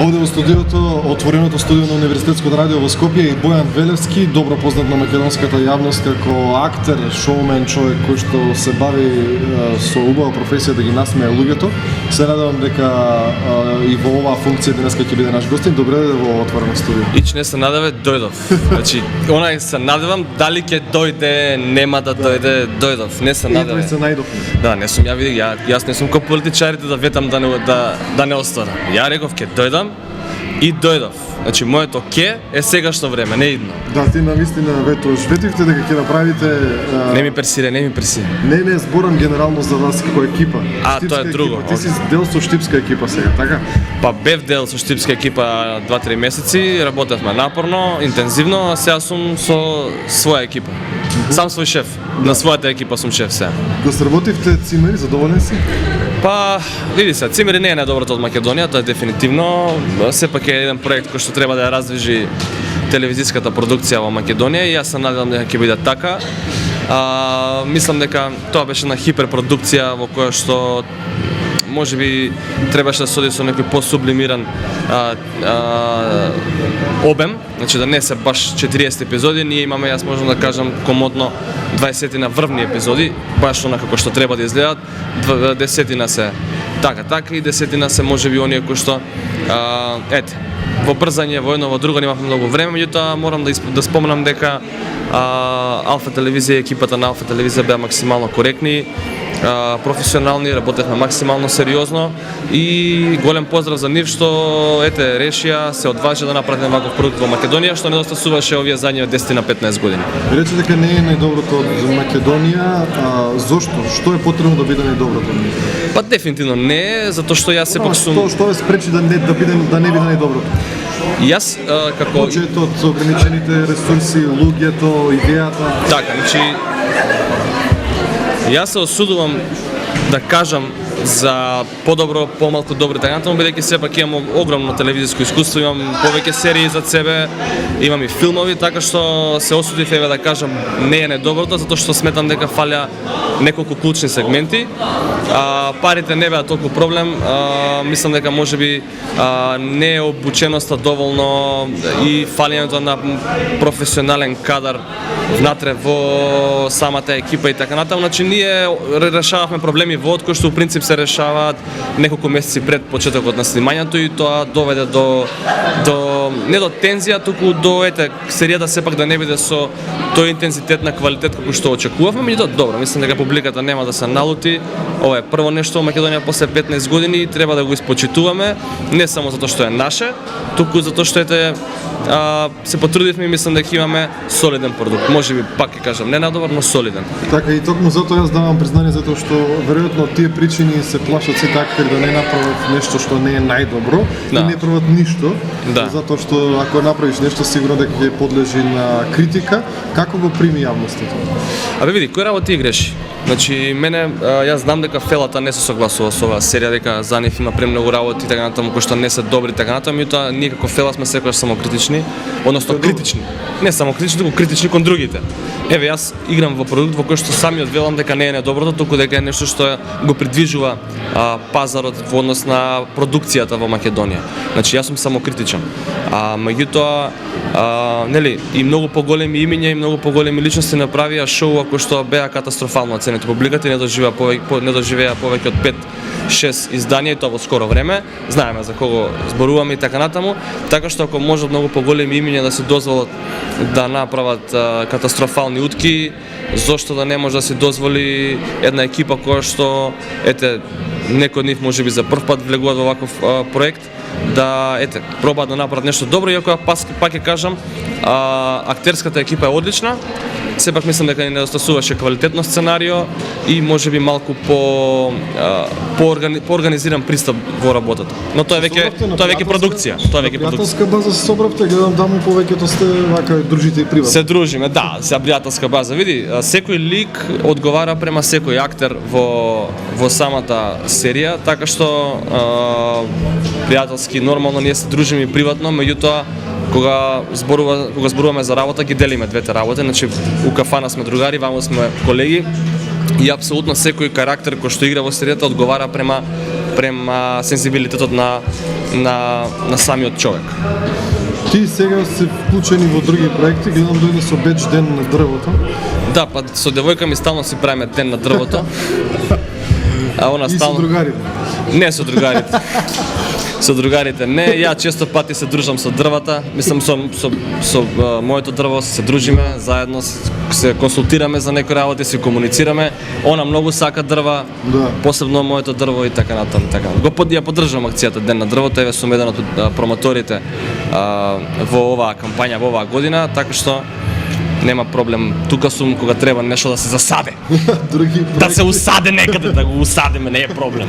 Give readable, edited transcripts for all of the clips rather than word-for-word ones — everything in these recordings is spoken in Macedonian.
Овде во студиото, отвореното студио на Универзитетското радио во Скопје, и Бојан Велевски, добро познат на македонската јавност како актер, шоумен, човек кој што се бави со убава професија да ги насмее луѓето. Се надевам дека и во оваа функција денеска ќе биде наш гостин. Добре дојде во отворено студио. Ич не се надеве, дојдов. Значи, онај се надевам, дали ќе дојде, нема да дојде, дојдов. Не се надеве. И се најдовме. Да, не сум ја види, јас не сум како политичарите да ветам да не остварам. Ја реков ќе дојдам и дојдов. Значи моето ке е сегашно време, не идно. Да, ти навистина ветуваш. Ветивте дека ќе направите Не ми персире. Не, зборам генерално за вас како екипа. Тоа е друго. Ти си дел со штипска екипа сега, така? Па бев дел со штипска екипа 2-3 месеци, работевме напорно, интензивно, а сега сум со своја екипа. Сам свој шеф. На својата екипа сум шеф сега. Го сработивте цимери, задоволен си? Па, види се, цимери не е најдоброто од Македонија, тоа е дефинитивно. Сепак е еден проект кој што треба да ја раздвижи телевизиската продукција во Македонија и јас се надевам дека ќе биде така. Мислам дека тоа беше на хиперпродукција во која што можеби требаше да се оди со некој посублимиран обем, значи да не се баш 40 епизоди, ние имаме, јас можам да кажам, комодно 20 на врвни епизоди, баш онака како што треба да изгледат, 10 се така и 10 се можеби оние кои што во брзање, во едно, во друго немавме многу време, меѓутоа морам да споменам дека Алфа телевизија, екипата на Алфа телевизија беа максимално коректни, професионални, работевме максимално сериозно и голем поздрав за нив што решија, се одважија да направат ваков продукт во Македонија, што недостасуваше овие задни 10 на 15 години. Рече дека не е најдоброто од Македонија, зошто? Што е потребно да биде најдоброто? Па дефинитивно не е, затоа што јас сепак сум... Што ве спречи да не биде најдоброто? Јас како... Буџетот, ограничените ресурси, луѓето, идејата... Така, значи... Јас се осудувам да кажам за подобро, помалку добро така натаму, бидејќи сепак имам огромно телевизиско искуство, имам повеќе серии зад себе, имам и филмови, така што се осудив да кажам не е недоброто, затоа што сметам дека фалја неколку клучни сегменти. Парите не беа толку проблем, мислам дека можеби не е обученоста доволно и фалењето на професионален кадар внатре во самата екипа и така натаму. Значи ние решававме проблеми во кои што у принцип се решаваат неколку месеци пред почетокот на снимањето и тоа доведе до не до тензија, туку до серијата сепак да не биде со тој интензитет на квалитет како што очекувавме, меѓутоа добро, мислам дека публиката нема да се налути. Ова е прво нешто во Македонија после 15 години и треба да го испочитуваме, не само затоа што е наше, туку затоа што се потрудивме и мислам дека имаме солиден продукт. Можеби пак ќе кажам не најдобар, но солиден. Така и токму затоа јас давам признание затоа што веројатно тие причини се плашат сите актери да не направат нешто што не е најдобро и не прават ништо. Затоа што ако направиш нешто сигурно дека ќе подлежи на критика. Како го прими јавноста? Абе види, кој работи и греши. Значи, јас знам дека Фелата не се согласува со оваа серија, дека за нив има премногу работи така натаму кои што не се добри така натаму, меѓутоа ние како Фела сме секогаш самокритични, односно критични. Не само критични, туку критични кон другите. Еве јас играм во продукт во кој што самиот велам дека не е недоброто, туку дека е нешто што го придвижува пазарот во однос на продукцијата во Македонија. Значи јас сум самокритичен. Меѓутоа нели и многу поголеми имиња и многу поголеми личности направија шоу кои што беа катастрофално оценети. Публиката не доживеа повеќе од 5-6 изданија и тоа во скоро време. Знаеме за кого зборуваме и така натаму, така што ако можат многу поголеми имиња да се дозволат да направат катастрофални утки, зошто да не може да се дозволи една екипа која што некој од нив можеби за прв пат влегуваат во ваков проект да пробаат да направат нешто добро, иако пак ќе кажам, актерската екипа е одлична. Сепак мислам дека ни недостасуваше квалитетно сценарио и можеби малку поорганизиран пристап во работата. Но тоа е веќе продукција. Пријателска база се собравте, гледам даму повеќето сте вака дружите и приватно. Се дружиме, да, се пријателска база. Види, секој лик одговара према секој актер во самата серија, така што пријателски нормално ние се дружиме и приватно, меѓутоа кога зборуваме за работа, ги делиме двете работи, значи у кафана сме другари, вамо сме колеги, и апсолутно секој карактер кој што игра во серијата одговара према сензибилитетот на самиот човек. Ти сега си вклучени во други проекти, гледам дојде со беч ден на дрвото. Да, па со девојка ми стално си правиме ден на дрвото. А она И со стално другарите. Не со другарите. Со другарите не, ја често пати се дружам со дрвата, мислам со моето дрво се дружиме, заедно се консултираме за некои работи, се комуницираме. Она многу сака дрва, Да. посебно моето дрво и така натаму, така. Ја поддржувам акцијата Ден на дрвото, еве сум еден од промоторите во оваа кампања во оваа година, така што нема проблем. Тука сум кога треба нешто да се засаде. Други проекти, Да се усаде некаде, да го усадиме, не е проблем.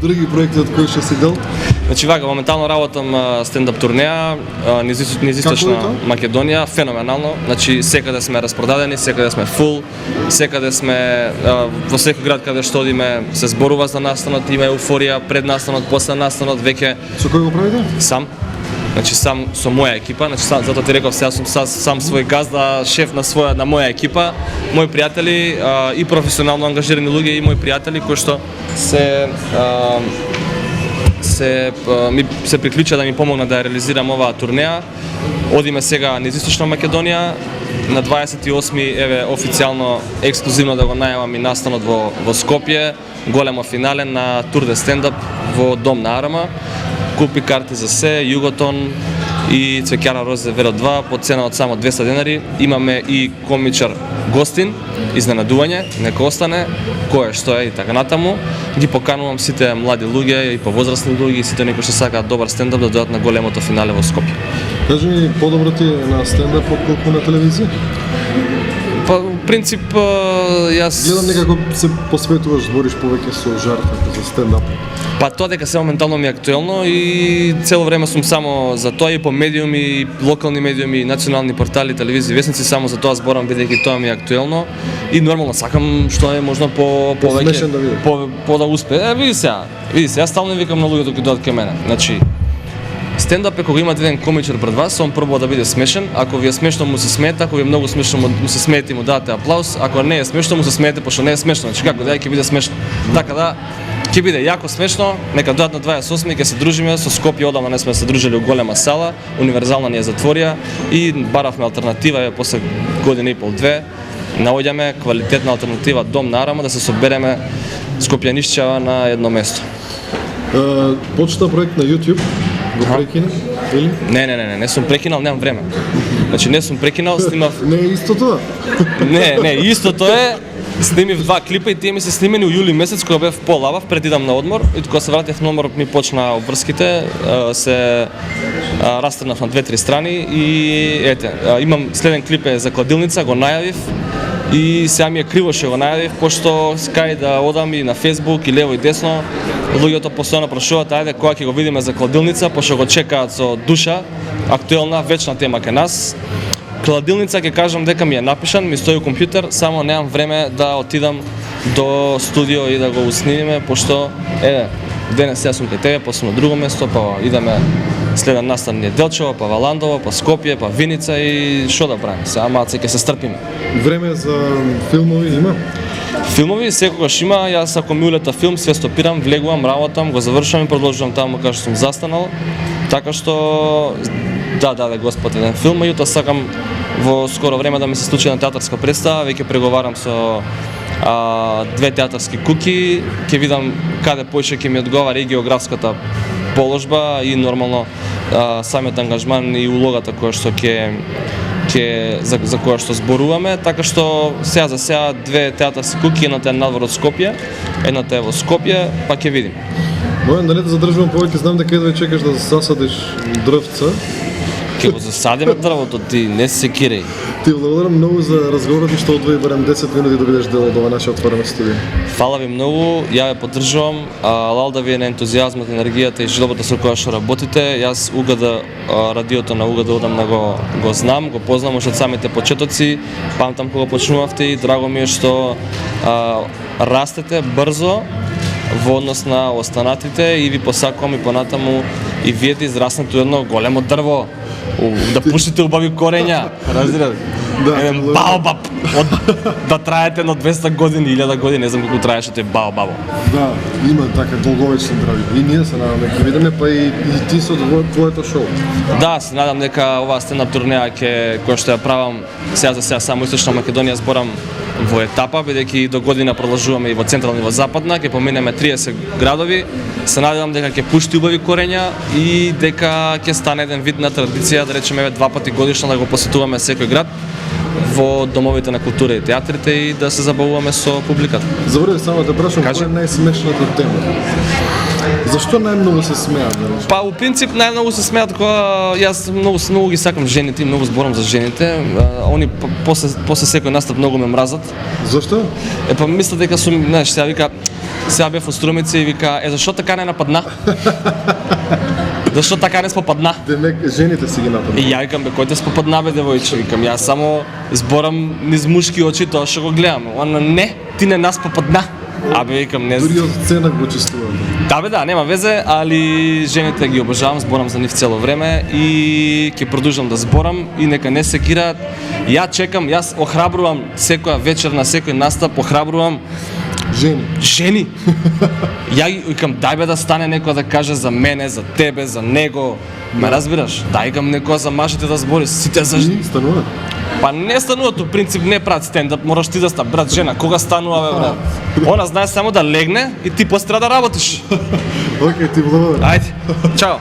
други проекти од кои што си дел. Значи вака, моментално работам стендап турнеја низ Источна Како е тоа? Македонија, феноменално. Значи секаде сме распродадени, секаде сме фул, секаде сме во секој град каде што одиме се зборува за настанот, има еуфорија пред настанот, после настанот, веќе Со кој го правите? сам. Значи сам со моја екипа, значи затоа ти реков сега сум сам свој газда, шеф на моја екипа, мои пријатели и професионално ангажирани луѓе и мои пријатели кои што се приклуча да ми помогна да ја реализирам оваа турнеја. Одиме сега низ Источна Македонија, на 28 еве официјално ексклузивно да го најавам и настанот во Скопје, големо финале на Тур де стендап во Дом на Арама. Купи карти за се, Југотон и Цвеќара Розе Веро 2 по цена од само 200 денари. Имаме и комичар гостин, изненадување, нека остане, кој е, што е и така натаму. Ги поканувам сите млади луѓе и повозрасни луѓе и сите некои што сакаат добар стендап да дојдат на големото финале во Скопје. Кажи ми, подобро ти е на стендап отколку на телевизија? Па, в принцип, јас... Гледам некако се посветуваш, збориш повеќе со жар како за стендап. Па тоа дека се моментално ми е актуелно и цело време сум само за тоа и по медиуми, локални медиуми, национални портали, телевизии, весници, само за тоа зборам бидејќи тоа ми е актуелно и нормално сакам што е можно повеќе Смешен да биде. по да успее. Види сега, јас стално викам на луѓето кои доаѓаат кај мене. Значи, стендап е кога имате еден комичар пред вас, он пробува да биде смешен, ако ви е смешно му се смеете, ако ви е многу смешно му се смеете и му дадете аплауз, ако не е смешно му се смеете пошто не е смешно, значи како да ќе биде смешно. Така да ќе биде јако смешно, нека дојдат на 28 ќе се дружиме со Скопје, одамна не сме се дружили у голема сала, универзална ни е затворија и баравме алтернатива е после година и пол две, наоѓаме квалитетна алтернатива Дом на Арама да се собереме скопјанишчава на едно место. Почна проект на YouTube, го прекина, или? Не сум прекинал, немам време. Значи не сум прекинал, снимав. Не е исто тоа? Не, истото е. Снимив 2 клипа и тие ми се снимени у јули месец кога бев полабав пред идам на одмор и кога се вратив на одмор ми почна обврските, се растрнав на 2-3 страни и ете, имам следен клип е за кладилница, го најавив и сега ми е криво што го најавив, пошто кај да одам и на Facebook и лево и десно, луѓето постојано прашуваат ајде кога ќе го видиме за кладилница, пошто го чекаат со душа, актуелна, вечна тема кај нас. Кладилница ќе кажам дека ми е напишан, ми стои у компјутер, само немам време да отидам до студио и да го уснимиме, пошто денес сега сум кај тебе, после на друго место, па идеме следен настан ни е Делчево, па Валандово, па Скопје, па Виница и што да правиме, сега малце ќе се стрпиме. Време за филмови има? Филмови секогаш има, јас ако ми улета филм, све стопирам, влегувам, работам, го завршувам и продолжувам таму каде што сум застанал, така што даде Господ еден филм, меѓутоа сакам во скоро време да ми се случи една театарска представа, веќе преговарам со 2 театарски куки, ќе видам каде поише ќе ми одговара и географската положба и нормално самиот ангажман и улогата која што за која што зборуваме, така што сега за сега 2 театарски куки, едната е надвор од Скопје, едната е во Скопје, па ќе видим. Бојан, да не те задржувам повеќе, знам дека едва чекаш да засадиш дрвца. Ќе го засадиме дрвото, ти не се киреј. Ти благодарам многу за разговорот и што одвои барем 10 минути да бидеш дел од ова наше отворено студио. Фала ви многу, ја ве поддржувам, лалда ви е на ентузијазмот, енергијата и желбата со која што работите. Јас УГД, радиото на УГД одамна го знам, го познам уште од самите почетоци, памтам кога почнувавте и драго ми е што растете брзо во однос на останатите и ви посакувам и понатаму и вие да израснете едно големо дрво, да пуштите убави корења, разбирате? Да, еден лово. баобаб, да траете на 200 години, 1000 години, не знам колку траеше тој баобабо. Да, има така долговечни драви. И ние се надаме ќе видиме, па и ти со твоето шоу. Да, се надам дека оваа стендап турнеја која што ја правам сега за сега само Источна Македонија зборам во етапа, бидејќи до година продолжуваме и во централна и во западна, ќе поминеме 30 градови. Се надевам дека ќе пушти убави корења и дека ќе стане еден вид на традиција, да речеме еве 2 пати годишно да го посетуваме секој град во домовите на култура и театрите и да се забавуваме со публиката. Заборави само да прашам, Кажи. која е најсмешната тема? Зашто најмногу се смеат? Па, у принцип, најмногу се смеат кога јас многу ги сакам жените и многу зборам за жените. Они после секој настап многу ме мразат. Зашто? Па мислат дека сум, знаеш, сега бев во Струмица и вика, зашо така не нападна? Зашо така не спопадна? Демек, жените си ги И нападнат. ја викам, бе, кој те спопадна, бе, девојче, викам, јас само зборам низ мушки очи, тоа што го гледам. Она, не, ти не нас попадна. Абе, викам, не Дури од сцена го чувствувате. Да бе, да, нема везе, али жените ги обожавам, зборам за нив цело време и ќе продолжам да зборам и нека не се кираат. Ја чекам, јас охрабрувам секоја вечер на секој настап, охрабрувам Жени. жени. Ја ги викам, дај бе да стане некој да каже за мене, за тебе, за него. Ме разбираш? Дај гам некоја за мажите да збори, сите за И станува. Па не станува, у принцип не прават стендап, мораш ти да ста брат жена, кога станува бе брат? Она знае само да легне и ти после треба да работиш. Океј, ти благодарам. Ајде, чао.